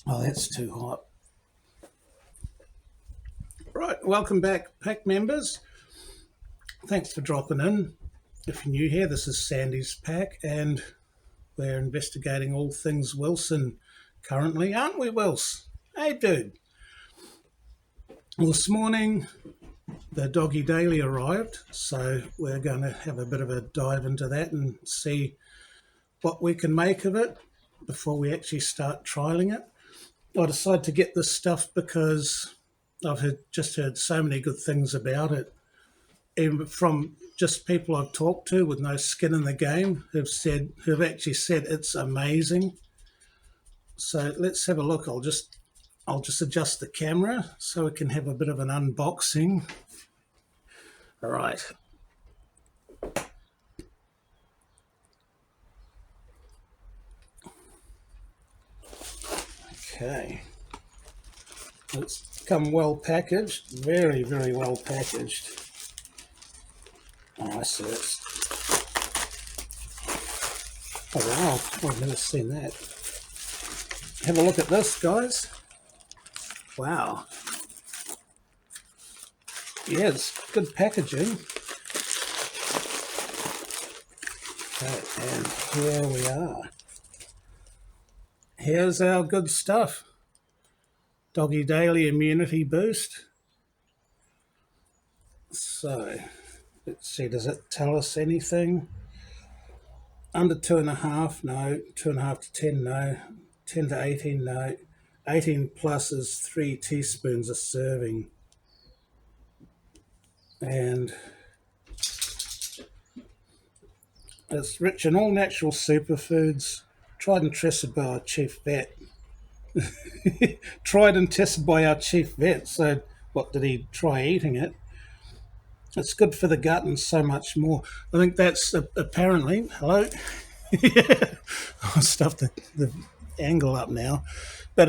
Oh, that's too hot. Right, welcome back, pack members. Thanks for dropping in. If you're new here, this is Sandy's pack, and we're investigating all things Wilson currently, aren't we, Wills? Hey, dude. Well, this morning, the Doggy Daily arrived, so we're going to have a bit of a dive into that and see what we can make of it before we actually start trialing it. I decided to get this stuff because I've just heard so many good things about it, even from just people I've talked to with no skin in the game who've actually said it's amazing. So let's have a look. I'll just adjust the camera so we can have a bit of an unboxing. All right. Okay. It's come well packaged, very, very well packaged. Oh, I see it. Oh, wow. I've never seen that. Have a look at this, guys. Wow. Yeah, it's good packaging. Okay, and here we are. Here's our good stuff. Doggy Daily Immunity Boost. So, let's see, does it tell us anything? Under 2.5, no. 2.5 to 10, no. 10 to 18, no. 18 plus is 3 teaspoons a serving. And it's rich in all natural superfoods, tried and tested by our chief vet. Tried and tested by our chief vet. So, what did he try eating it? It's good for the gut and so much more. I think that's apparently. Hello. Yeah, I stuffed the angle up now, but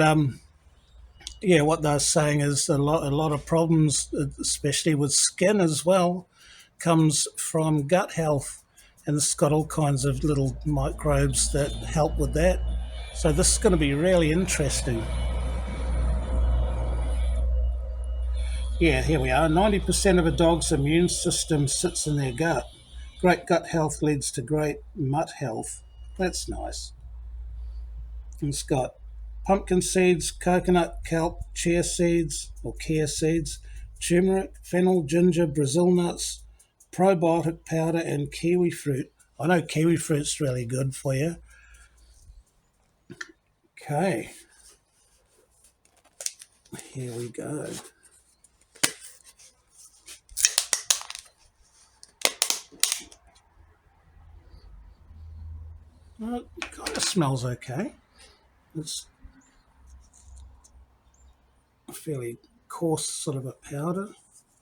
yeah, what they're saying is a lot of problems, especially with skin as well, comes from gut health, and it's got all kinds of little microbes that help with that. So this is going to be really interesting. Yeah, here we are. 90% of a dog's immune system sits in their gut. Great gut health leads to great mutt health. That's nice. And it's got pumpkin seeds, coconut, kelp, chia seeds or chia seeds, turmeric, fennel, ginger, Brazil nuts, probiotic powder, and kiwi fruit. I know kiwi fruit's really good for you. Okay, here we go. Well, it kind of smells okay. It's a fairly coarse sort of a powder,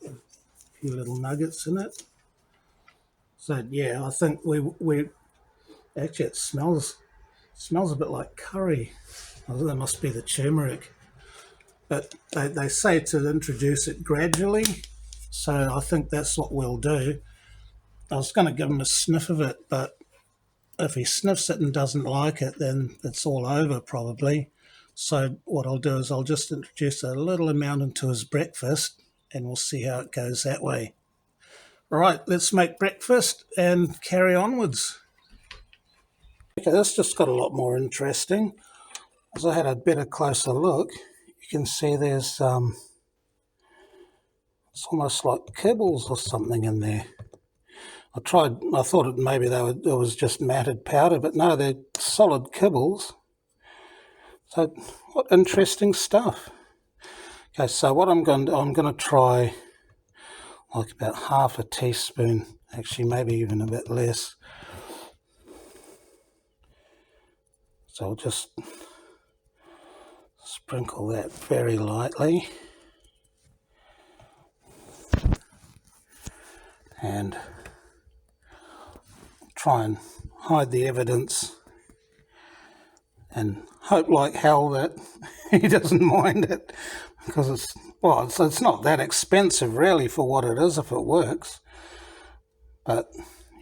a few little nuggets in it. So yeah, I think we actually it smells a bit like curry. Oh, that must be the turmeric. But they say to introduce it gradually, so I think that's what we'll do. I was going to give him a sniff of it, but if he sniffs it and doesn't like it, then it's all over probably. So what I'll do is I'll just introduce a little amount into his breakfast, and we'll see how it goes that way. All right, let's make breakfast and carry onwards. Okay, this just got a lot more interesting. As I had a better closer look, you can see there's it's almost like kibbles or something in there. I thought maybe it was just matted powder, but no, they're solid kibbles. So what interesting stuff. Okay, so what I'm going to try like about half a teaspoon, actually maybe even a bit less. So I'll just sprinkle that very lightly. And try and hide the evidence and hope like hell that he doesn't mind it, because it's not that expensive really for what it is if it works. But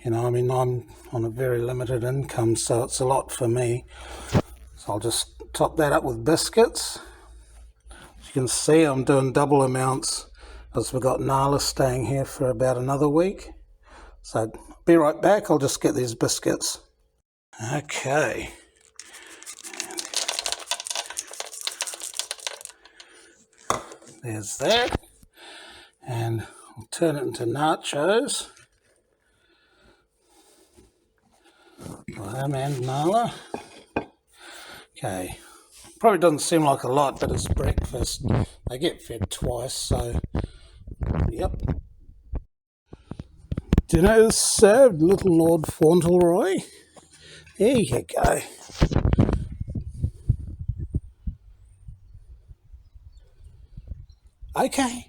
I mean, I'm on a very limited income, so it's a lot for me. So I'll just top that up with biscuits. As you can see, I'm doing double amounts as we've got Nala staying here for about another week. So I'll be right back. I'll just get these biscuits. Okay. There's that. And I'll turn it into nachos. For him and Nala. Okay. Probably doesn't seem like a lot, but it's breakfast. They get fed twice, so yep. Dinner is served, little Lord Fauntleroy. There you go. Okay.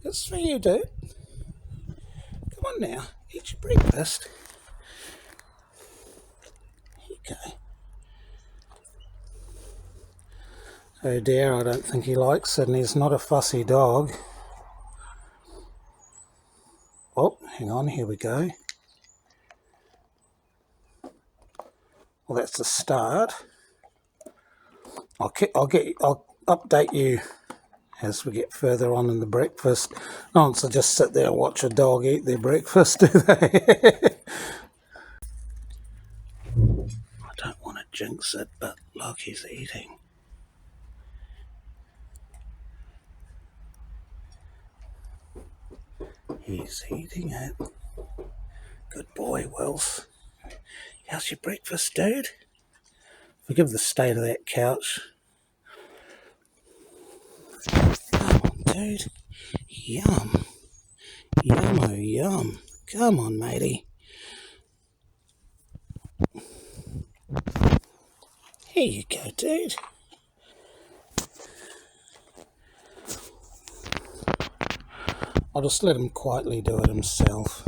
It's for you, dude. Come on now, eat your breakfast. Here you go. Oh dear, I don't think he likes it, and he's not a fussy dog. Oh, hang on, here we go. Well, that's the start. I'll update you as we get further on in the breakfast. No one should just sit there and watch a dog eat their breakfast, do they? I don't want to jinx it, but look, he's eating. He's eating it. Good boy, Wilf. How's your breakfast, dude? Forgive the state of that couch. Come on, dude. Yum. Yum, oh yum. Come on, matey. Here you go, dude. I'll just let him quietly do it himself.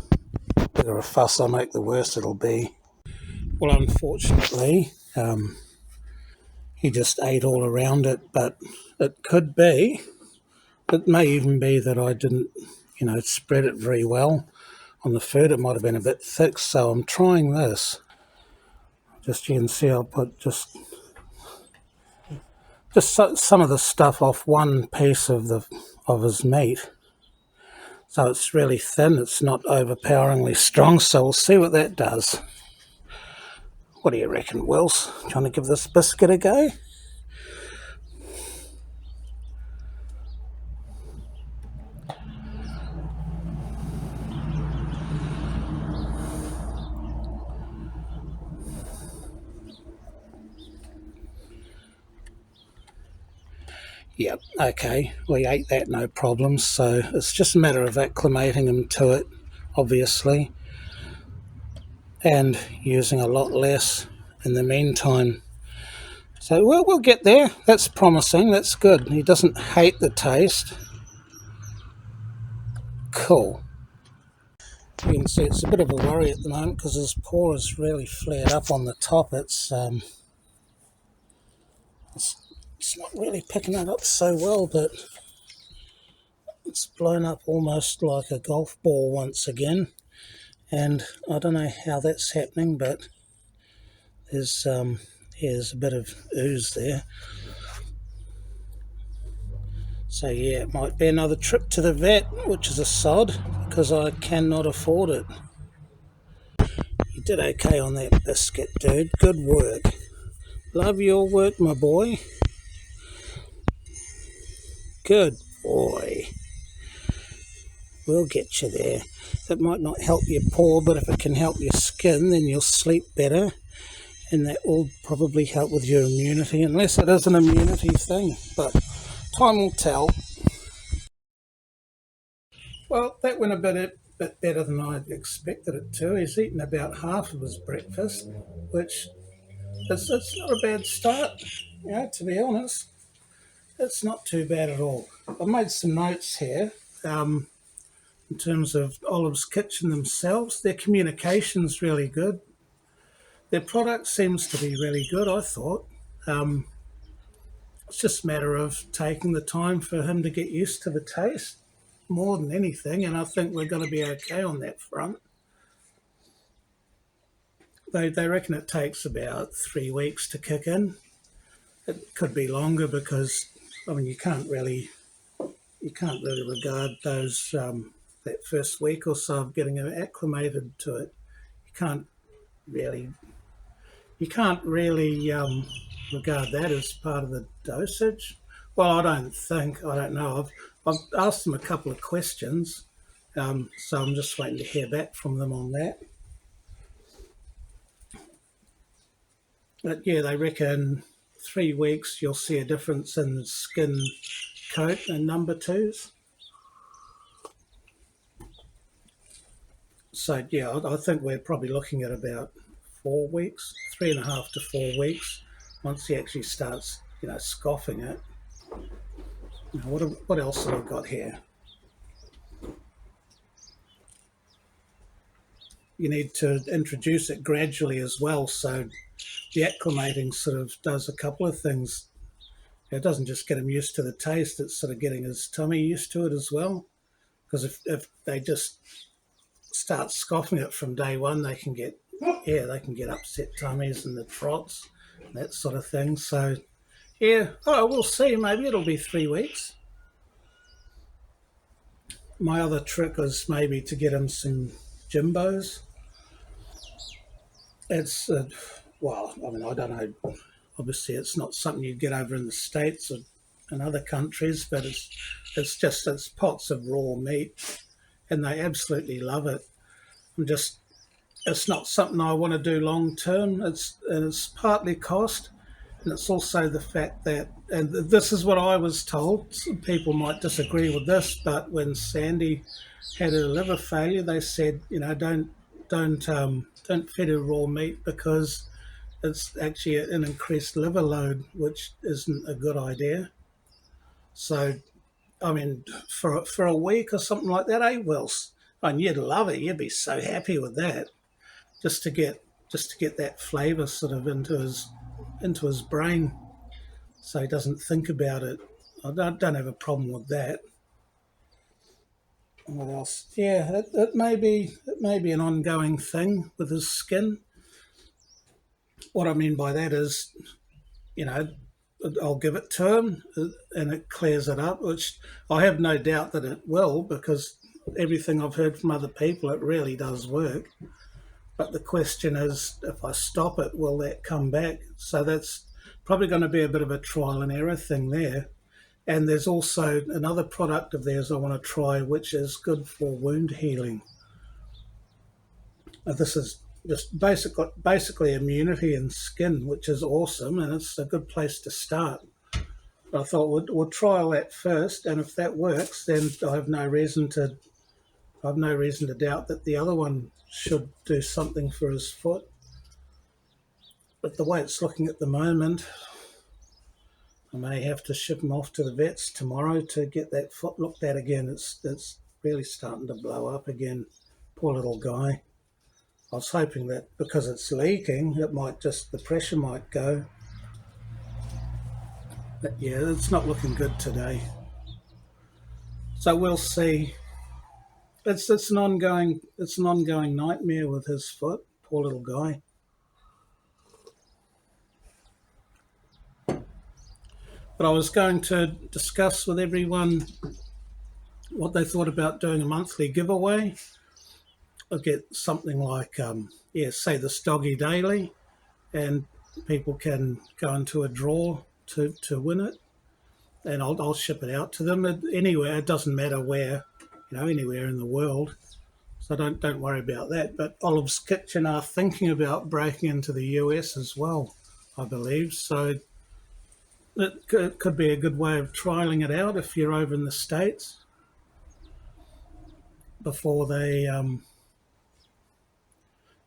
The bigger a fuss I make, the worse it'll be. Well, unfortunately, he just ate all around it, but it could be, it may even be that I didn't, spread it very well on the food. It might have been a bit thick, so I'm trying this. Just you can see I'll put just some of the stuff off one piece of his meat. So it's really thin, it's not overpoweringly strong, so we'll see what that does. What do you reckon, Wills? Do you want to give this biscuit a go? Yep, okay, we ate that no problem, so it's just a matter of acclimating him to it, obviously, and using a lot less in the meantime. So we'll get there. That's promising, that's good. He doesn't hate the taste. Cool. You can see it's a bit of a worry at the moment because his paw is really flared up on the top. It's not really picking it up so well, but it's blown up almost like a golf ball once again. And I don't know how that's happening, but there's a bit of ooze there. So yeah, it might be another trip to the vet, which is a sod, because I cannot afford it. You did okay on that biscuit, dude. Good work. Love your work, my boy. Good boy. We'll get you there. That might not help your paw, but if it can help your skin, then you'll sleep better. And that will probably help with your immunity, unless it is an immunity thing. But time will tell. Well, that went a bit better than I expected it to. He's eaten about half of his breakfast, which it's not a bad start, to be honest. It's not too bad at all. I've made some notes here in terms of Olive's Kitchen themselves. Their communication's really good. Their product seems to be really good, I thought. It's just a matter of taking the time for him to get used to the taste more than anything, and I think we're going to be okay on that front. They reckon it takes about 3 weeks to kick in. It could be longer because, I mean, you can't really regard those that first week or so of getting acclimated to it. You can't really you can't really regard that as part of the dosage. Well, I don't know. I've asked them a couple of questions, so I'm just waiting to hear back from them on that. But yeah, they reckon 3 weeks you'll see a difference in skin coat and number twos. So yeah, I think we're probably looking at about 4 weeks, 3.5 to 4 weeks, once he actually starts, scoffing it. Now, what else have I got here? You need to introduce it gradually as well. So the acclimating sort of does a couple of things. It doesn't just get him used to the taste; it's sort of getting his tummy used to it as well. Because if they just start scoffing it from day one, they can get upset tummies and the trots, that sort of thing. So yeah, we'll see. Maybe it'll be 3 weeks. My other trick is maybe to get him some Jimbos. It's well, I mean, I don't know. Obviously, it's not something you get over in the States or in other countries, but it's pots of raw meat, and they absolutely love it. It's not something I want to do long term. It's partly cost, and it's also the fact that, and this is what I was told. Some people might disagree with this, but when Sandy had her liver failure, they said, don't feed her raw meat because it's actually an increased liver load, which isn't a good idea. So, I mean, for a week or something like that, and you'd love it. You'd be so happy with that, just to get that flavour sort of into his brain, so he doesn't think about it. I don't have a problem with that. What else? Yeah, it may be an ongoing thing with his skin. What I mean by that is, you know, I'll give it to him and it clears it up, which I have no doubt that it will, because everything I've heard from other people, it really does work. But the question is, if I stop it, will that come back? So that's probably going to be a bit of a trial and error thing there. And there's also another product of theirs I want to try, which is good for wound healing. This is just basically immunity and skin, which is awesome, and it's a good place to start. But I thought we'll trial that first, and if that works, then I have no reason to doubt that the other one should do something for his foot. But the way it's looking at the moment, I may have to ship him off to the vets tomorrow to get that foot looked at again. It's really starting to blow up again. Poor little guy. I was hoping that because it's leaking, the pressure might go. But yeah, it's not looking good today. So we'll see. It's an ongoing nightmare with his foot. Poor little guy. But I was going to discuss with everyone what they thought about doing a monthly giveaway. I'll get something like, say this doggy daily, and people can go into a draw to win it, and I'll ship it out to them anywhere. It doesn't matter where, anywhere in the world. So don't worry about that. But Olive's Kitchen are thinking about breaking into the US as well, I believe. So it could be a good way of trialing it out if you're over in the States before they.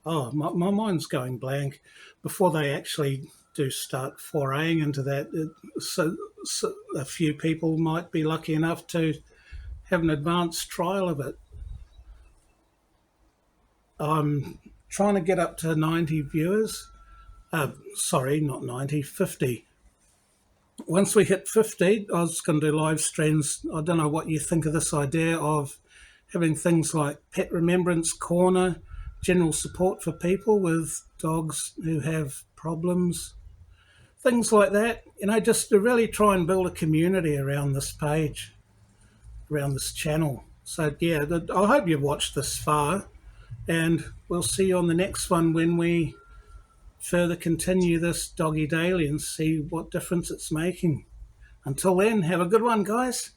My mind's going blank. Before they actually do start foraying into that, so a few people might be lucky enough to have an advanced trial of it. I'm trying to get up to 90 viewers. Sorry, not 90, 50. Once we hit 50, I was going to do live streams. I don't know what you think of this idea of having things like Pet Remembrance Corner, general support for people with dogs who have problems, things like that. Just to really try and build a community around this page, around this channel. So yeah, I hope you've watched this far, and we'll see you on the next one when we further continue this Doggy Daily and see what difference it's making. Until then, have a good one, guys.